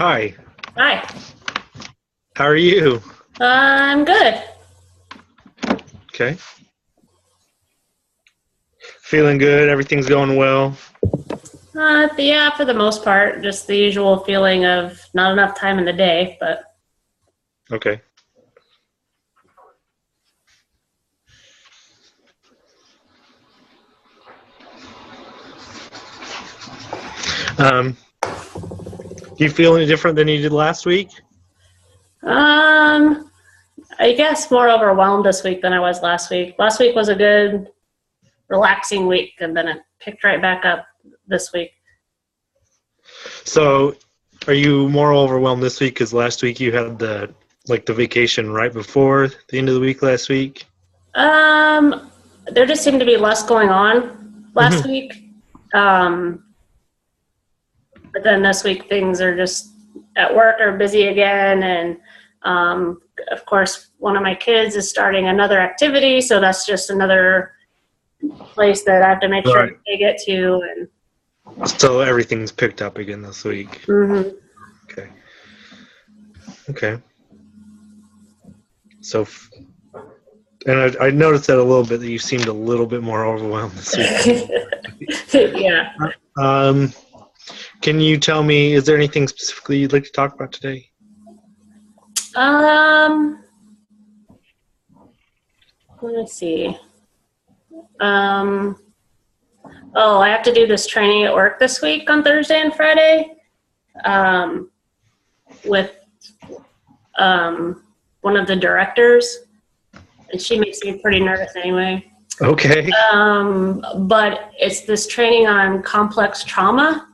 Hi, Hi. how are you? I'm good. Okay. Feeling good, everything's going well. Yeah, for the most part, just the usual feeling of not enough time in the day, but Okay. Um, do you feel any different than you did last week? um, I guess more overwhelmed this week than I was last week. Last week was a good, relaxing week, and then it picked right back up this week. So, are you more overwhelmed this week because last week you had the vacation right before the end of the week last week? Um, there just seemed to be less going on last Hmm. week. Um, but then this week things are just at work are busy again, and um, of course one of my kids is starting another activity, so that's just another place that I have to make sure Right. they get to. And So everything's picked up again this week. mhm. Okay. Okay. So, and I noticed that a little bit that you seemed a little bit more overwhelmed this week. Yeah. Um, can you tell me, is there anything specifically you'd like to talk about today? Um, let me see. Um, oh, I have to do this training at work this week on Thursday and Friday. With one of the directors, and she makes me pretty nervous anyway. Okay. But it's this training on complex trauma.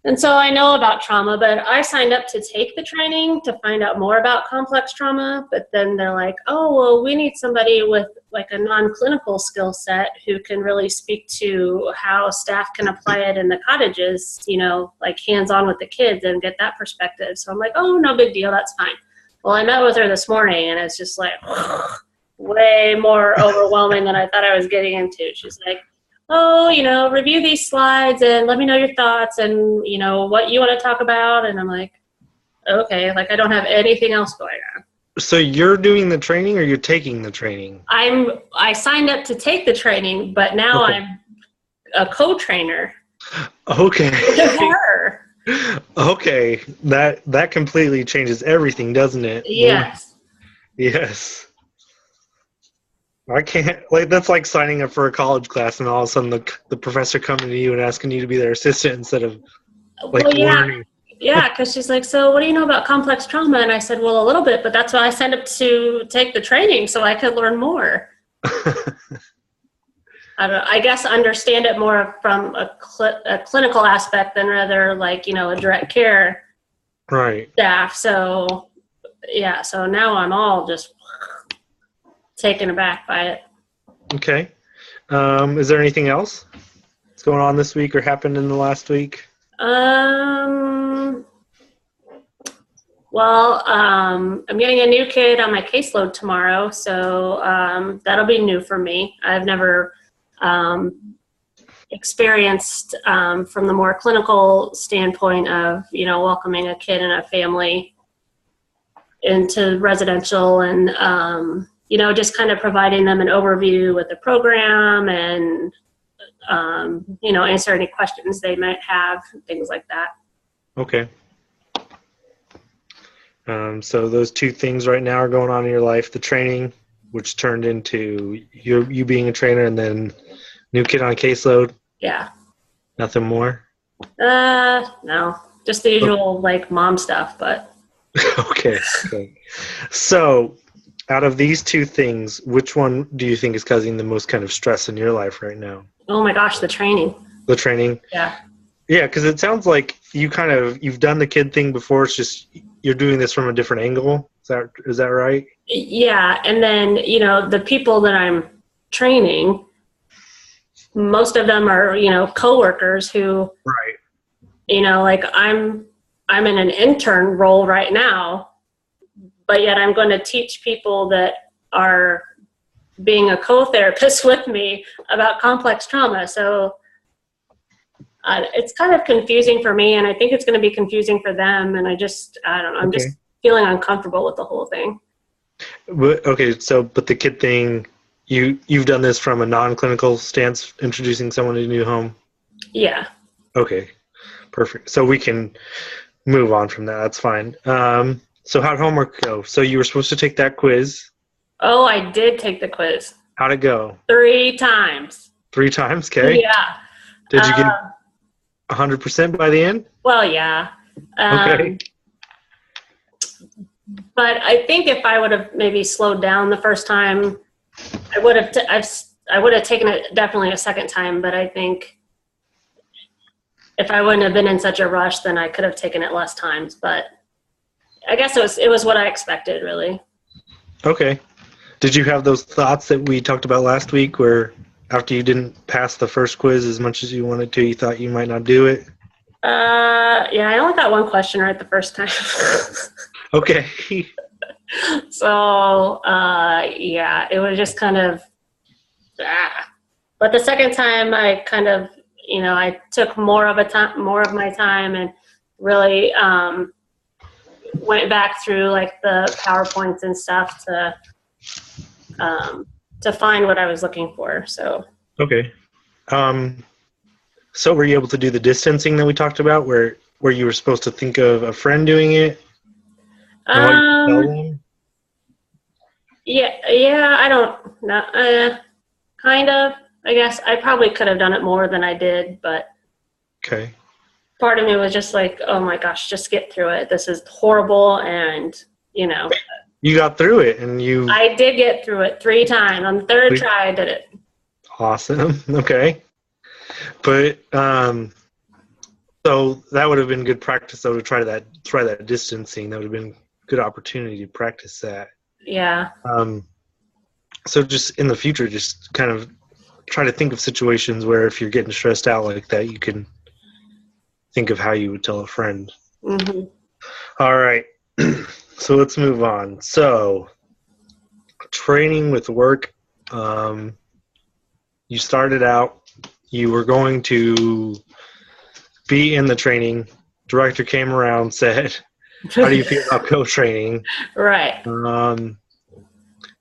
And so I know about trauma, but I signed up to take the training to find out more about complex trauma. But then they're like, oh, well, we need somebody with like a non-clinical skill set who can really speak to how staff can apply it in the cottages, like hands-on with the kids and get that perspective. So I'm like, oh, no big deal. That's fine. Well, I met with her this morning and it's just like way more overwhelming than I thought I was getting into. She's like, oh, review these slides and let me know your thoughts and, what you want to talk about. And I'm like, okay, like I don't have anything else going on. So you're doing the training or you're taking the training? I signed up to take the training, but now Okay. I'm a co-trainer Okay. with her. Okay. That completely changes everything, doesn't it? Yes. Yes. I can't like that's like signing up for a college class and all of a sudden the professor coming to you and asking you to be their assistant instead of like Well, yeah. learning. Yeah, because she's like, so what do you know about complex trauma? And I said, well, a little bit, but that's why I signed up to take the training so I could learn more. I don't know, I guess understand it more from a clinical aspect than rather like, a direct care Right. staff. So, yeah, so now I'm all just taken aback by it. Okay. Is there anything else that's going on this week or happened in the last week? Um, I'm getting a new kid on my caseload tomorrow, so that'll be new for me. I've never experienced from the more clinical standpoint of, welcoming a kid and a family into residential and, just kind of providing them an overview with the program and, answer any questions they might have, things like that. Okay. So those two things right now are going on in your life: the training, which turned into you being a trainer, and then new kid on caseload. Yeah. Nothing more. No, just the usual like mom stuff, but Okay. Okay. So, out of these two things, which one do you think is causing the most kind of stress in your life right now? oh my gosh, the training. The training. Yeah. Yeah, because it sounds like you've done the kid thing before. It's just you're doing this from a different angle. Is that right? Yeah. And then, the people that I'm training, most of them are, coworkers who, Right. like I'm in an intern role right now, but yet I'm going to teach people that are being a co-therapist with me about complex trauma. So It's kind of confusing for me, and I think it's going to be confusing for them. And I don't know. I'm just feeling uncomfortable with the whole thing. Okay, but the kid thing, you've done this from a non-clinical stance, introducing someone to a new home? Yeah. Okay, perfect. So we can move on from that. That's fine. So how'd homework go? So you were supposed to take that quiz. Oh, I did take the quiz. How'd it go? 3 times. 3 times? Okay. Yeah. Did you get 100% by the end? Well, yeah. Okay. But I think if I would have maybe slowed down the first time, I would have taken it definitely a second time. But I think if I wouldn't have been in such a rush, then I could have taken it less times. But I guess it was what I expected, really. Okay. Did you have those thoughts that we talked about last week where after you didn't pass the first quiz as much as you wanted to, you thought you might not do it? Yeah, I only got 1 question right the first time. Okay. So, yeah, it was just kind of, but the second time I kind of, I took more of my time and really went back through like the PowerPoints and stuff to find what I was looking for. So. Okay. So were you able to do the distancing that we talked about where you were supposed to think of a friend doing it? Yeah, I don't know. Kind of, I guess. I probably could have done it more than I did, but okay. Part of me was just like, oh my gosh, just get through it. This is horrible, and You got through it, and I did get through it 3 times. On the 3rd try, I did it. Awesome. Okay. But so that would have been good practice, though, to try that distancing. That would have been a good opportunity to practice that. Yeah. So just in the future, just kind of try to think of situations where if you're getting stressed out like that, you can think of how you would tell a friend. Mm-hmm. All right. So let's move on. So training with work, you started out, you were going to be in the training. Director came around, said, how do you feel about co-training? Right.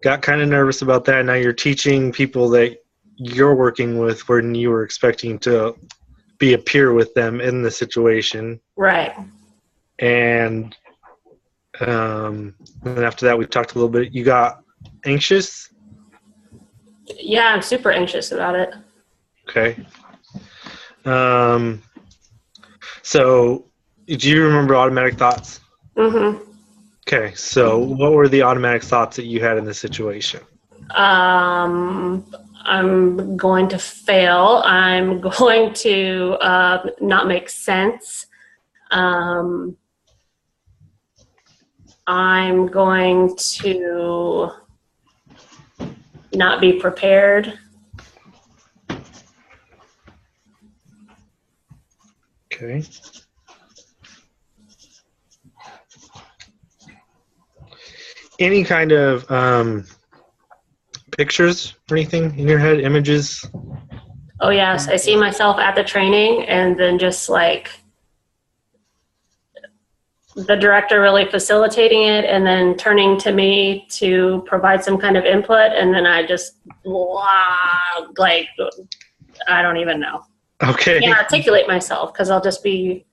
Got kind of nervous about that. Now you're teaching people that you're working with when you were expecting to be a peer with them in the situation. Right. And then after that, we talked a little bit. You got anxious? Yeah, I'm super anxious about it. Okay. So do you remember automatic thoughts? Mm-hmm. Okay, so what were the automatic thoughts that you had in this situation? I'm going to fail. I'm going to not make sense. I'm going to not be prepared. Okay. Any kind of pictures or anything in your head, images? Oh, yes. I see myself at the training and then just like the director really facilitating it and then turning to me to provide some kind of input. And then I just, like, I don't even know. Okay. I can't articulate myself because I'll just be,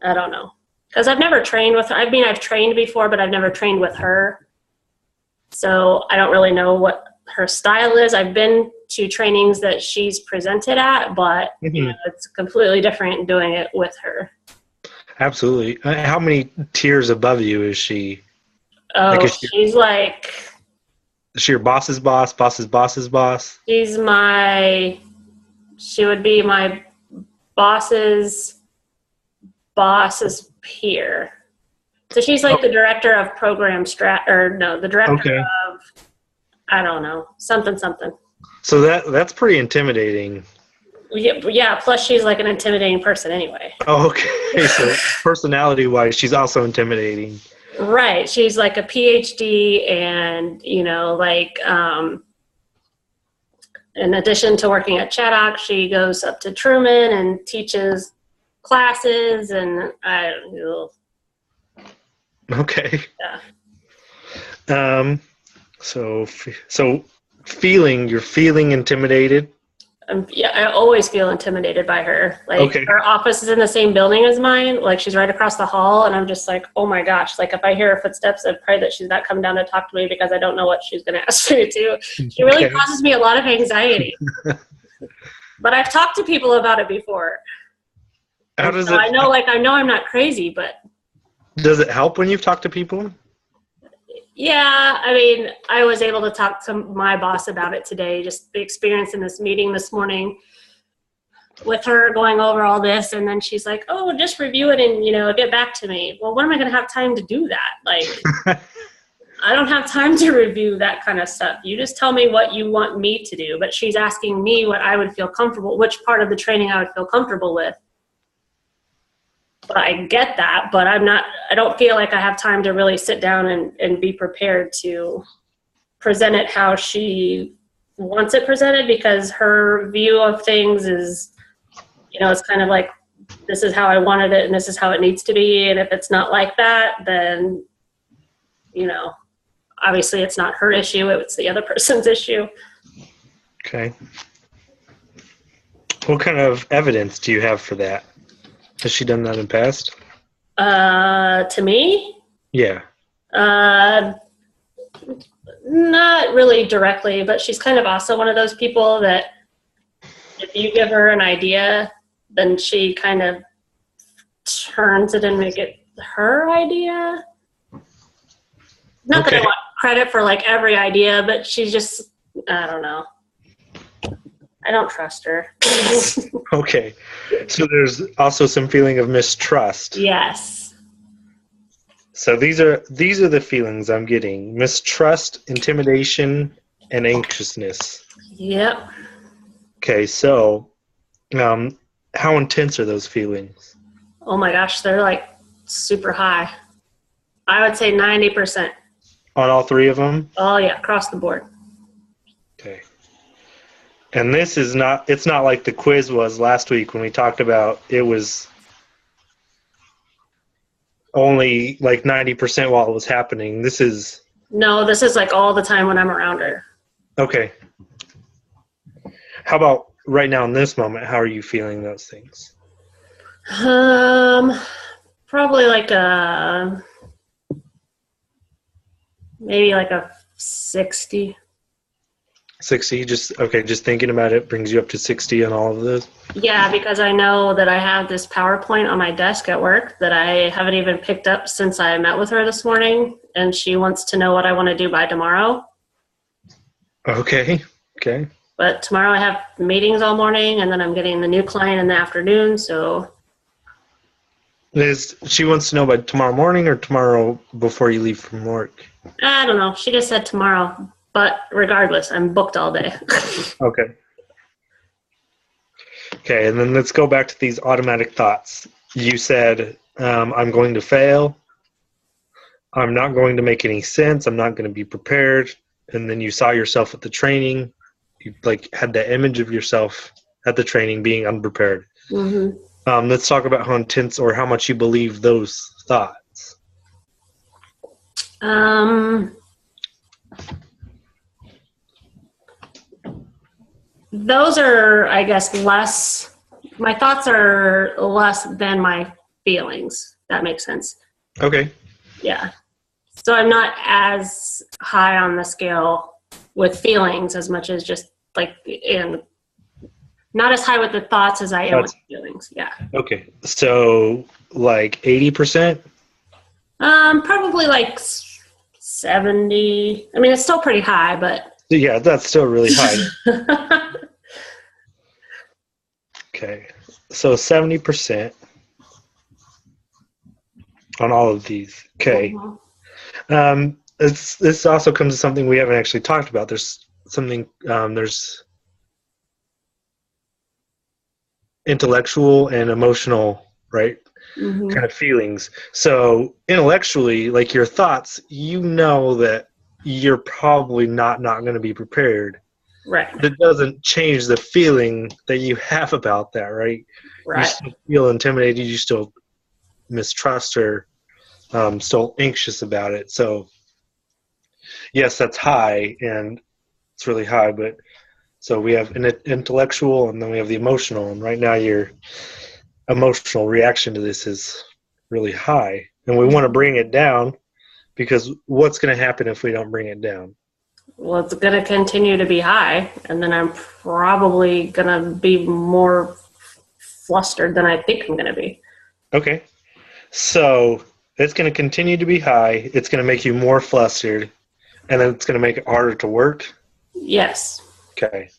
I don't know. Because I've never trained with her. I mean, I've trained before, but I've never trained with her. So I don't really know what her style is. I've been to trainings that she's presented at, but it's completely different doing it with her. Absolutely. How many tiers above you is she? Oh, like she's like... Is she your boss's boss, boss's boss's boss? She would be my boss's peer. So she's like the director of program the director of, I don't know, something. So that's pretty intimidating. Yeah, plus she's like an intimidating person anyway. Oh, okay. So personality-wise, she's also intimidating. Right. She's like a PhD and, in addition to working at Chaddock, she goes up to Truman and teaches classes, and Okay. yeah. So you're feeling intimidated. Yeah, I always feel intimidated by her. Like, Okay. her office is in the same building as mine. Like, she's right across the hall, and I'm just like, oh my gosh. Like, if I hear her footsteps, I pray that she's not coming down to talk to me because I don't know what she's going to ask me to do. She really causes me a lot of anxiety. But I've talked to people about it before. How does so it? I know I'm not crazy, but Does it help when you've talked to people? yeah, I mean, I was able to talk to my boss about it today, just the experience in this meeting this morning with her going over all this. And then she's like, oh, just review it and, get back to me. Well, when am I going to have time to do that? Like, I don't have time to review that kind of stuff. You just tell me what you want me to do. But she's asking me what I would feel comfortable, which part of the training I would feel comfortable with. But I get that, but I don't feel like I have time to really sit down and be prepared to present it how she wants it presented, because her view of things is, it's kind of like, this is how I wanted it and this is how it needs to be. And if it's not like that, then, obviously it's not her issue. It's the other person's issue. Okay. What kind of evidence do you have for that? Has she done that in the past? To me? Yeah. Not really directly, but she's kind of also one of those people that if you give her an idea, then she kind of turns it and make it her idea. Not that I want credit for like every idea, but she's just, I don't know. I don't trust her. Okay. So there's also some feeling of mistrust. Yes. So these are the feelings I'm getting: mistrust, intimidation, and anxiousness. Yep. Okay, so how intense are those feelings? Oh my gosh, they're like super high. I would say 90%. On all three of them? Oh yeah, across the board. Okay. And this is it's not like the quiz was last week when we talked about it was only like 90% while it was happening. This is like all the time when I'm around her. okay. How about right now in this moment? How are you feeling those things? Probably like maybe like a 60. 60, just thinking about it brings you up to 60 on all of this? Yeah, because I know that I have this PowerPoint on my desk at work that I haven't even picked up since I met with her this morning, and she wants to know what I want to do by tomorrow. Okay. But tomorrow I have meetings all morning, and then I'm getting the new client in the afternoon, so... She wants to know by tomorrow morning or tomorrow before you leave from work? I don't know. She just said tomorrow. But regardless, I'm booked all day. Okay. Okay, and then let's go back to these automatic thoughts. You said, I'm going to fail. I'm not going to make any sense. I'm not going to be prepared. And then you saw yourself at the training. You had that image of yourself at the training being unprepared. Mm-hmm. Let's talk about how intense or how much you believe those thoughts. Those are, I guess, less, my thoughts are less than my feelings. That makes sense. Okay. Yeah. So I'm not as high on the scale with feelings as much as just and not as high with the thoughts as I am with feelings. Yeah. Okay. So 80%? Probably 70. I mean, it's still pretty high, but. Yeah, that's still really high. Okay, so 70% on all of these. Okay. Mm-hmm. This also comes to something we haven't actually talked about. There's intellectual and emotional, right? Mm-hmm. Kind of feelings. So intellectually, your thoughts, that you're probably not going to be prepared. Right. But it doesn't change the feeling that you have about that, right? You Right. still feel intimidated. You still mistrust or still anxious about it. So, yes, that's high, and it's really high. But so we have an intellectual, and then we have the emotional. And right now, your emotional reaction to this is really high, and we want to bring it down because what's going to happen if we don't bring it down? Well, it's going to continue to be high, and then I'm probably going to be more flustered than I think I'm going to be. Okay. So it's going to continue to be high. It's going to make you more flustered, and then it's going to make it harder to work. Yes. Okay.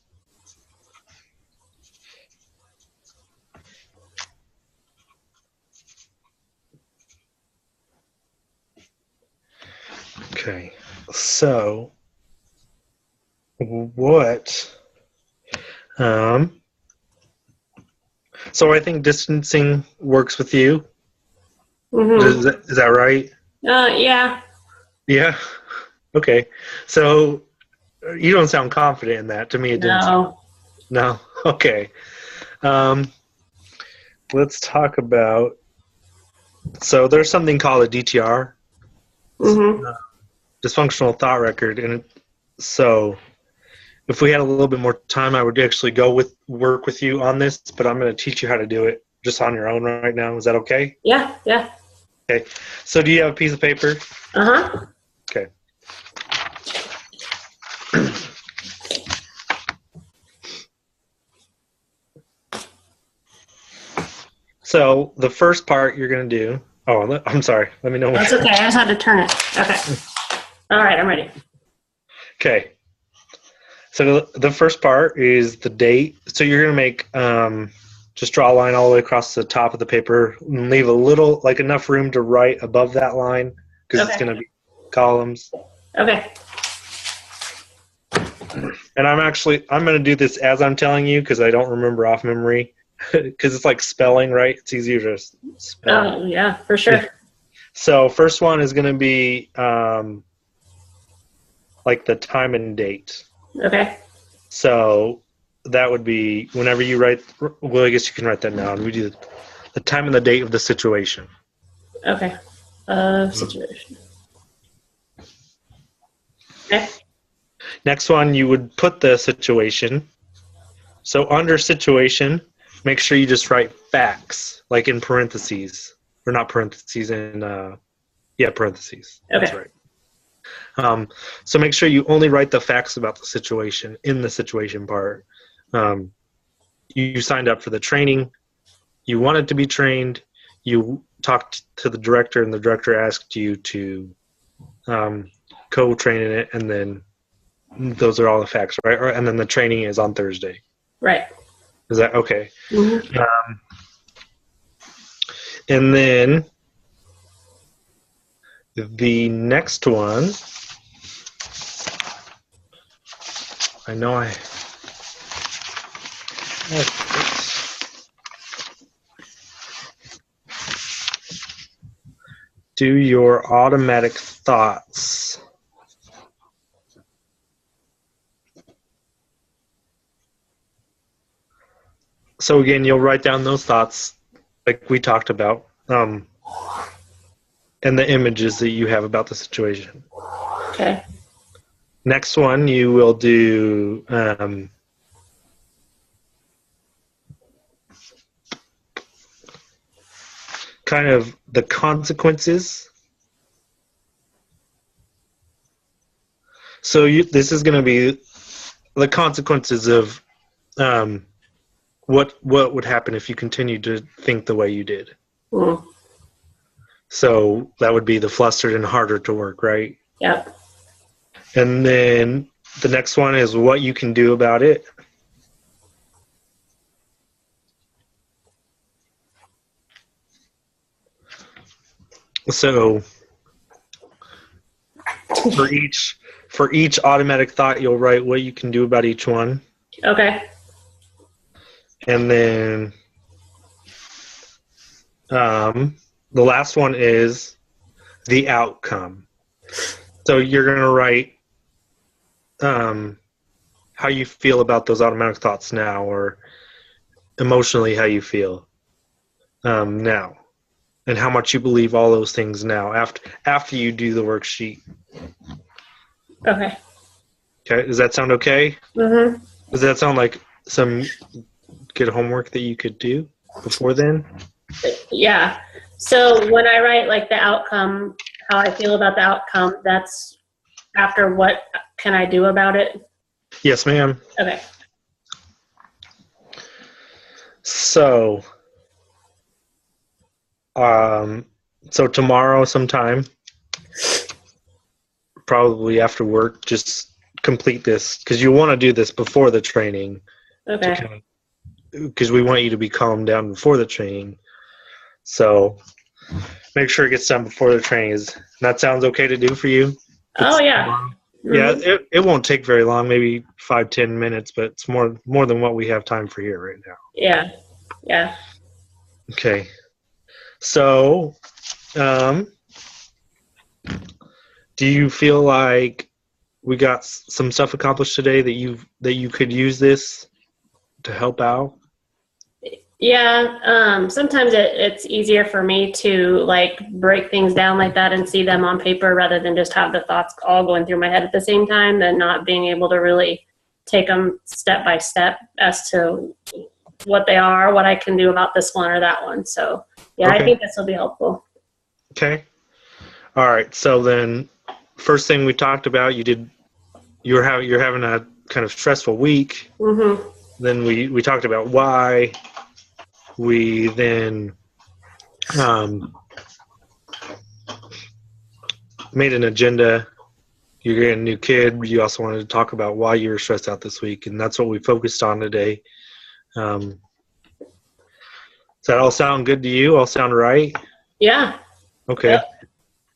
Okay. So what so I think distancing works with you. Mm-hmm. Is that right? Yeah. Yeah. Okay. So you don't sound confident in that. To me, it didn't. No. No. Okay. Let's talk about. So there's something called a DTR, Mm-hmm. dysfunctional thought record, and so if we had a little bit more time, I would actually work with you on this. But I'm going to teach you how to do it just on your own right now. Is that okay? Yeah. Yeah. Okay. So do you have a piece of paper? Uh-huh. Okay. So the first part you're going to do. Oh, I'm sorry. Let me know. That's okay. I just had to turn it. Okay. All right. I'm ready. Okay. So the first part is the date. So you're going to make, just draw a line all the way across the top of the paper and leave a little, like enough room to write above that line because it's going to be columns. Okay. And I'm going to do this as I'm telling you because I don't remember off memory because it's like spelling, right? It's easier to spell. Oh, yeah, for sure. So first one is going to be like the time and date. Okay. So that would be whenever you write. Well, I guess you can write that down. We do the time and the date of the situation. Okay. Situation. Okay. Next one, you would put the situation. So under situation, make sure you just write facts, like in parentheses, or not parentheses, parentheses. Okay. That's right. So make sure you only write the facts about the situation in the situation part. You signed up for the training. You wanted to be trained. You talked to the director, and the director asked you to co-train in it, and then those are all the facts, right? And then the training is on Thursday. Right. Is that okay? Mm-hmm. And then the next one, I know I do your automatic thoughts. So again, you'll write down those thoughts like we talked about, and the images that you have about the situation. Okay. Next one, you will do kind of the consequences. So this is going to be the consequences of what would happen if you continued to think the way you did. Mm. So that would be the flustered and harder to work, right? Yep. And then the next one is what you can do about it. So for each automatic thought, you'll write what you can do about each one. Okay. And then the last one is the outcome. So you're going to write how you feel about those automatic thoughts now, or emotionally how you feel now, and how much you believe all those things now after you do the worksheet. Okay. Okay, does that sound okay? Mm-hmm. Does that sound like some good homework that you could do before then? Yeah. So when I write like the outcome, how I feel about the outcome, that's after what can I do about it? Yes, ma'am. Okay. So, so tomorrow sometime, probably after work, just complete this, because you want to do this before the training. Okay. Because we want you to be calmed down before the training. So make sure it gets done before the training. That sounds okay to do for you? Oh, yeah. Mm-hmm. Yeah, it won't take very long, maybe 5-10 minutes, but it's more than what we have time for here right now. Yeah. Yeah. Okay. So, do you feel like we got some stuff accomplished today that you could use this to help out? Yeah. Sometimes it's easier for me to like break things down like that and see them on paper rather than just have the thoughts all going through my head at the same time, than not being able to really take them step by step as to what they are, what I can do about this one or that one. So yeah, Okay. I think this will be helpful. Okay. All right. So then, first thing we talked about, you're having a kind of stressful week. Mm-hmm. Then we talked about why. We then made an agenda. You're getting a new kid. You also wanted to talk about why you were stressed out this week, and that's what we focused on today. Does that all sound good to you? All sound right? Yeah. Okay. Yep.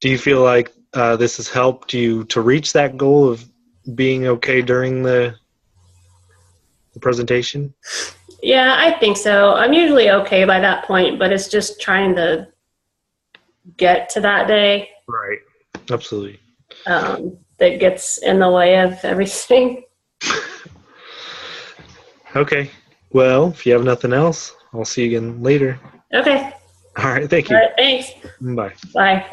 Do you feel like this has helped you to reach that goal of being okay during the presentation? Yeah, I think so. I'm usually okay by that point, but it's just trying to get to that day. Right. Absolutely. That gets in the way of everything. Okay. Well, if you have nothing else, I'll see you again later. Okay. All right. Thank All you. right. Thanks. Bye. Bye.